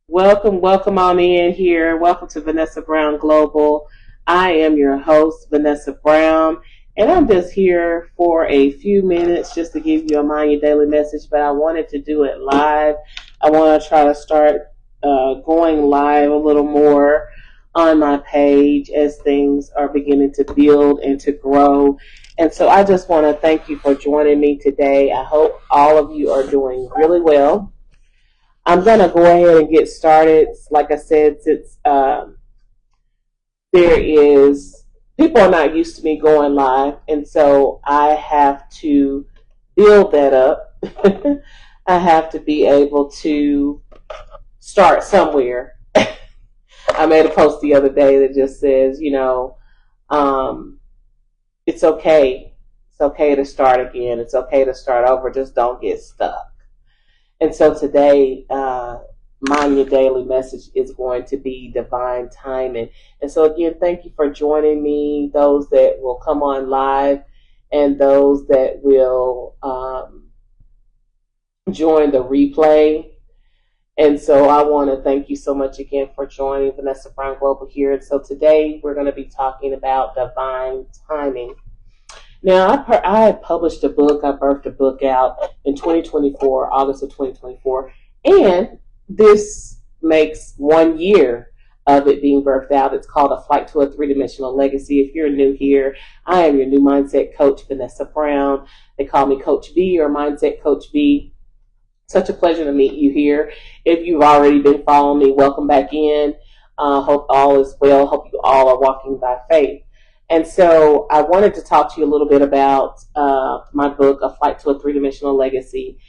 Welcome on in here. Welcome to Vanessa Brown Global. I am your host, Vanessa Brown, and I'm just here for a few minutes just to give you a Mind Your Daily message, but I wanted to do it live. I want to try to start going live a little more on my page as things are beginning to build and to grow. And so I just want to thank you for joining me today. I hope all of you are doing really well. I'm going to go ahead and get started. Like I said, since there is, people are not used to me going live, and so I have to build that up. I have to be able to start somewhere. I made a post the other day that just says, um, it's okay. It's okay to start again. It's okay to start over. Just don't get stuck. And so today, Mind Your Daily message is going to be divine timing. And so again, thank you for joining me, those that will come on live and those that will join the replay. And so I want to thank you so much again for joining Vanessa Brown Global here. And so today we're going to be talking about divine timing. Now, I published a book. I birthed a book out in 2024, August of 2024, and this makes 1 year of it being birthed out. It's called A Flight to a Three-Dimensional Legacy. If you're new here, I am your new mindset coach, Vanessa Brown. They call me Coach V or Mindset Coach V. Such a pleasure to meet you here. If you've already been following me, welcome back in. Hope all is well. Hope you all are walking by faith. And so I wanted to talk to you a little bit about my book, A Flight to a Three-Dimensional Legacy,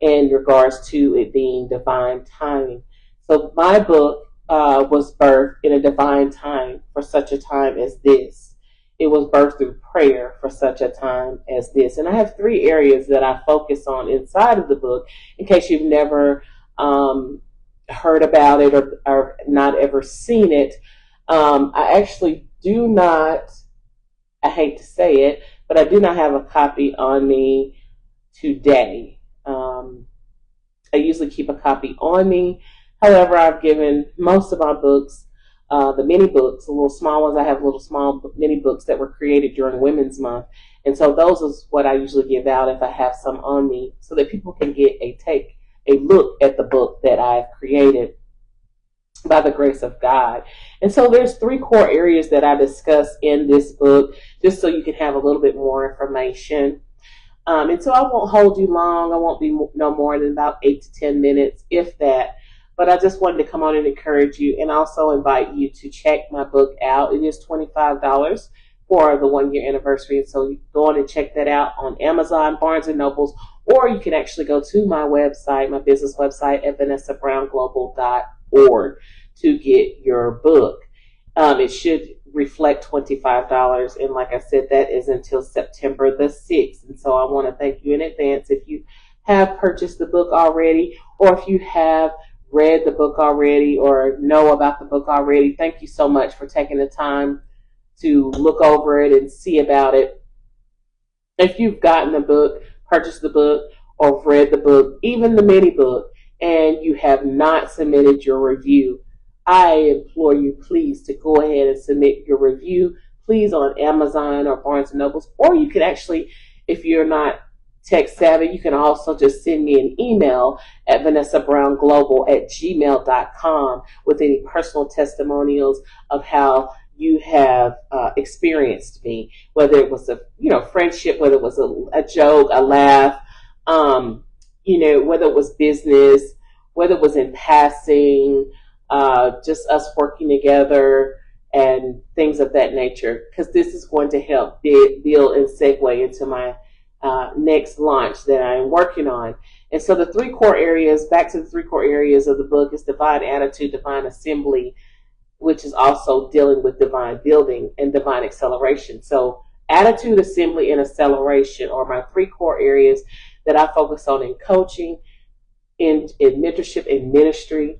in regards to it being divine timing. So my book was birthed in a divine time for such a time as this. It was birthed through prayer for such a time as this. And I have three areas that I focus on inside of the book in case you've never heard about it or not ever seen it. I actually do not, I hate to say it, but I do not have a copy on me today. I usually keep a copy on me. However, I've given most of my books, the mini books, the little small ones. I have little small mini books that were created during Women's Month. And so those is what I usually give out if I have some on me so that people can get take a look at the book that I've created by the grace of God. And so there's three core areas that I discuss in this book, just so you can have a little bit more information. And so I won't hold you long. I won't be no more than about 8 to 10 minutes, if that. But I just wanted to come on and encourage you and also invite you to check my book out. It is $25 for the 1 year anniversary. And so you go on and check that out on Amazon, Barnes & Nobles, or you can actually go to my website, my business website at vanessabrownglobal.org to get your book. It should reflect $25. And like I said, that is until September the 6th. And so I want to thank you in advance if you have purchased the book already, or if you have read the book already or know about the book already. Thank you so much for taking the time to look over it and see about it. If you've gotten the book, purchased the book, or read the book, even the mini book, and you have not submitted your review, I implore you, please, to go ahead and submit your review, please, on Amazon or Barnes & Nobles. Or you can actually, if you're not tech savvy, you can also just send me an email at vanessabrownglobal@gmail.com with any personal testimonials of how you have experienced me, whether it was a friendship, whether it was a joke, a laugh, whether it was business, whether it was in passing, just us working together and things of that nature, because this is going to help build and segue into my next launch that I'm working on. And so the three core areas, back to the three core areas of the book, is divine attitude, divine assembly, which is also dealing with divine building and divine acceleration. So attitude, assembly, and acceleration are my three core areas that I focus on in coaching, in mentorship, and ministry.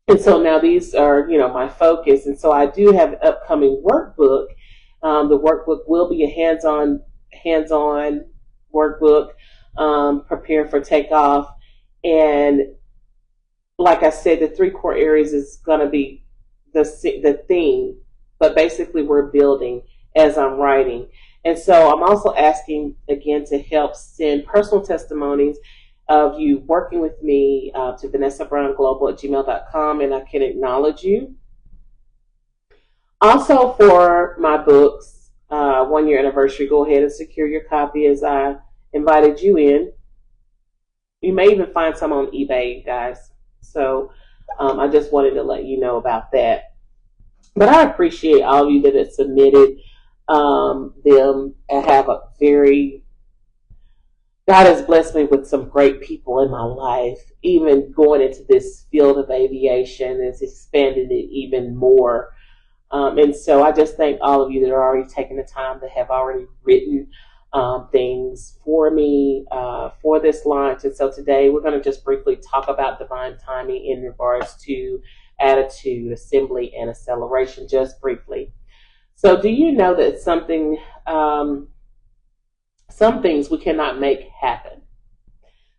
And so now these are, my focus. And so I do have an upcoming workbook. The workbook will be a hands-on workbook, prepare for takeoff. And like I said, the three core areas is going to be the theme, but basically we're building as I'm writing. And so I'm also asking again to help send personal testimonies of you working with me to VanessaBrownGlobal@gmail.com, and I can acknowledge you. Also, for my books, 1 year anniversary, go ahead and secure your copy as I invited you in. You may even find some on eBay, guys. So I just wanted to let you know about that. But I appreciate all of you that have submitted them and have a very, God has blessed me with some great people in my life. Even going into this field of aviation has expanded it even more. And so I just thank all of you that are already taking the time that have already written things for me for this launch. And so today we're going to just briefly talk about divine timing in regards to attitude, assembly, and acceleration, just briefly. So do you know that some things we cannot make happen?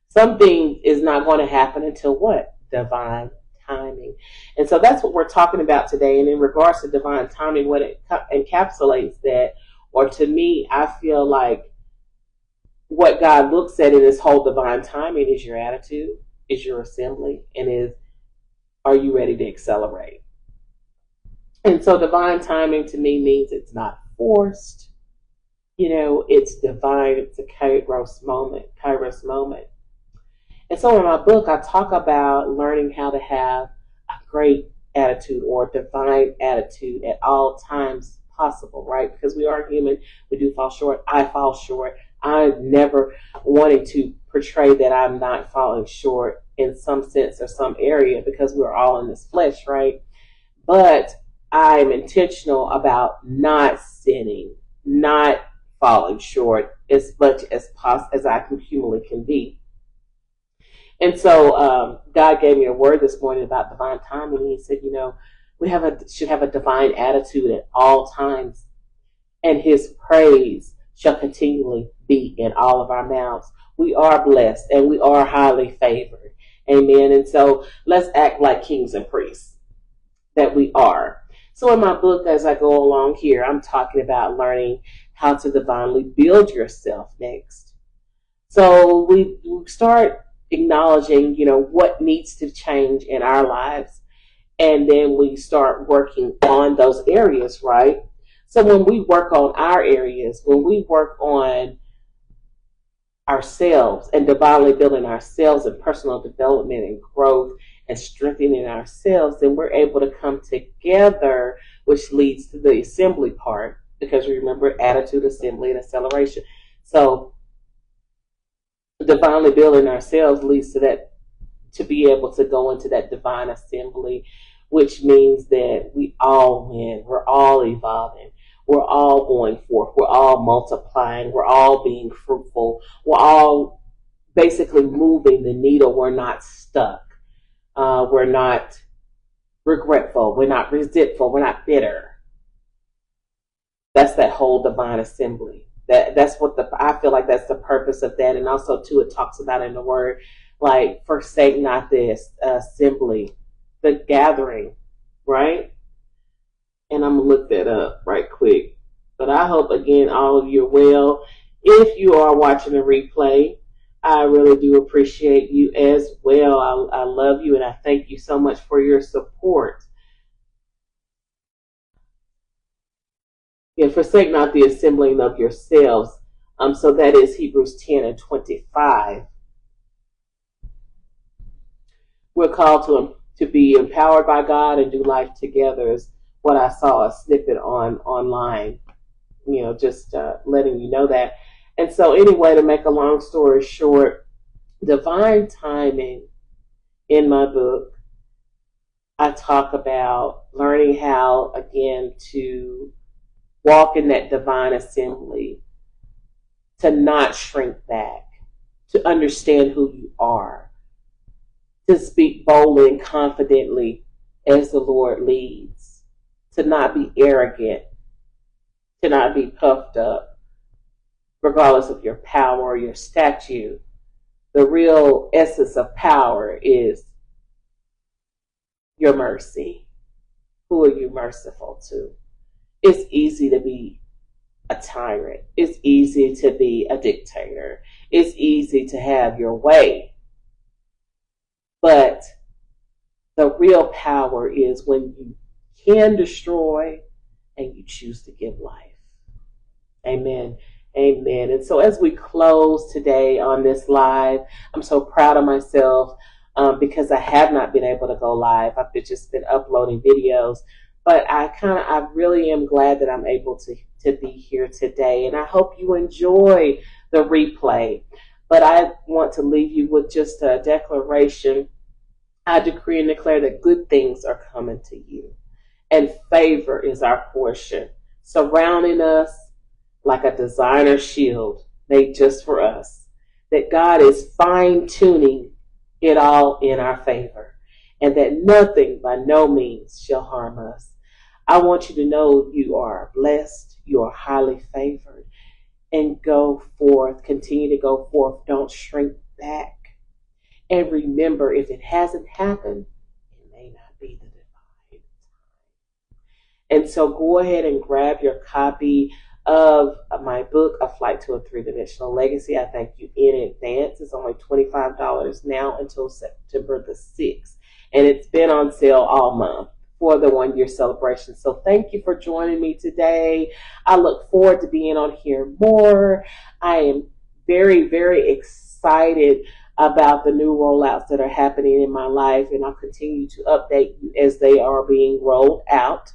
Something is not going to happen until what? Divine timing. And so that's what we're talking about today. And in regards to divine timing, what it encapsulates that, or to me, I feel like what God looks at in this whole divine timing is your attitude, is your assembly, and are you ready to accelerate? And so divine timing to me means it's not forced. It's divine. It's a kairos moment. And so in my book, I talk about learning how to have a great attitude or divine attitude at all times possible, right? Because we are human. We do fall short. I fall short. I'm never wanting to portray that I'm not falling short in some sense or some area because we're all in this flesh, right? But I'm intentional about not sinning, not falling short as much as I humanly can be. And so God gave me a word this morning about divine timing. He said, we should have a divine attitude at all times, and His praise shall continually be in all of our mouths. We are blessed and we are highly favored. Amen. And so let's act like kings and priests that we are. So in my book, as I go along here, I'm talking about learning how to divinely build yourself next. So we start acknowledging, what needs to change in our lives. And then we start working on those areas, right? So when we work on our areas, when we work on ourselves and divinely building ourselves and personal development and growth and strengthening ourselves, then we're able to come together, which leads to the assembly part, because remember, attitude, assembly, and acceleration. So divinely building ourselves leads to that, to be able to go into that divine assembly, which means that we all win. We're all evolving. We're all going forth. We're all multiplying. We're all being fruitful. We're all basically moving the needle. We're not stuck. We're not regretful. We're not resentful. We're not bitter. That's that whole divine assembly. That's what I feel like that's the purpose of that. And also too, it talks about in the word, like, forsake not this assembly, the gathering, right? And I'm going to look that up right quick. But I hope, again, all of you are well. If you are watching a replay, I really do appreciate you as well. I love you, and I thank you so much for your support. Yeah, forsake not the assembling of yourselves. So that is Hebrews 10:25. We're called to be empowered by God and do life together, is what I saw a snippet online, just letting you know that. And so anyway, to make a long story short, divine timing, in my book, I talk about learning how, again, to walk in that divine assembly, to not shrink back, to understand who you are, to speak boldly and confidently as the Lord leads, to not be arrogant, to not be puffed up, regardless of your power or your statue. The real essence of power is your mercy? Who are you merciful to? It's easy to be a tyrant. It's easy to be a dictator. It's easy to have your way. But the real power is when you can destroy and you choose to give life. Amen. Amen. And so as we close today on this live, I'm so proud of myself because I have not been able to go live. I've just been uploading videos. But I really am glad that I'm able to be here today. And I hope you enjoy the replay. But I want to leave you with just a declaration. I decree and declare that good things are coming to you. And favor is our portion, surrounding us like a designer shield made just for us. That God is fine-tuning it all in our favor. And that nothing by no means shall harm us. I want you to know you are blessed, you are highly favored, and go forth, continue to go forth. Don't shrink back. And remember, if it hasn't happened, it may not be the divine time. And so go ahead and grab your copy of my book, A Flight to a Three-Dimensional Legacy. I thank you in advance. It's only $25 now until September the 6th. And it's been on sale all month for the 1-year celebration. So thank you for joining me today. I look forward to being on here more. I am very, very excited about the new rollouts that are happening in my life, and I'll continue to update you as they are being rolled out.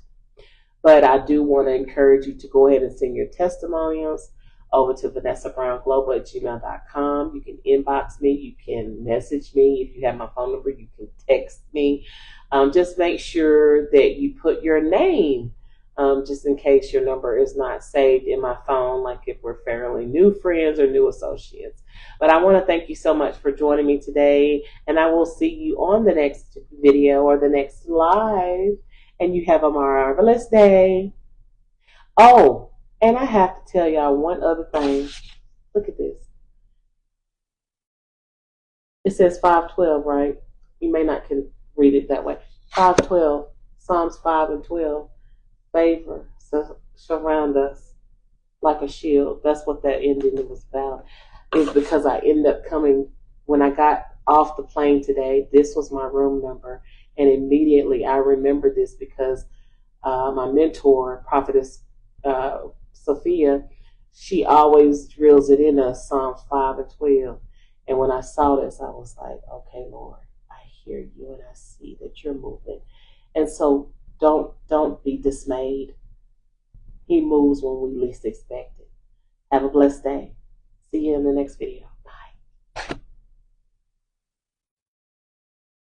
But I do want to encourage you to go ahead and send your testimonials over to VanessaBrownGlobal@gmail.com. You can inbox me. You can message me. If you have my phone number, you can text me. Just make sure that you put your name, just in case your number is not saved in my phone, like if we're fairly new friends or new associates. But I want to thank you so much for joining me today, and I will see you on the next video or the next live, and you have a marvelous day. Oh, and I have to tell y'all one other thing. Look at this. It says 5:12, right? You may not can read it that way. 5:12, Psalms 5 and 12. Favor surround us like a shield. That's what that ending was about. Is because I ended up coming, when I got off the plane today, this was my room number. And immediately I remembered this because my mentor, Prophetess Sophia, she always drills it in us, Psalms 5 and 12. And when I saw this, I was like, okay, Lord, I hear you and I see that you're moving. And so don't be dismayed. He moves when we least expect it. Have a blessed day. See you in the next video.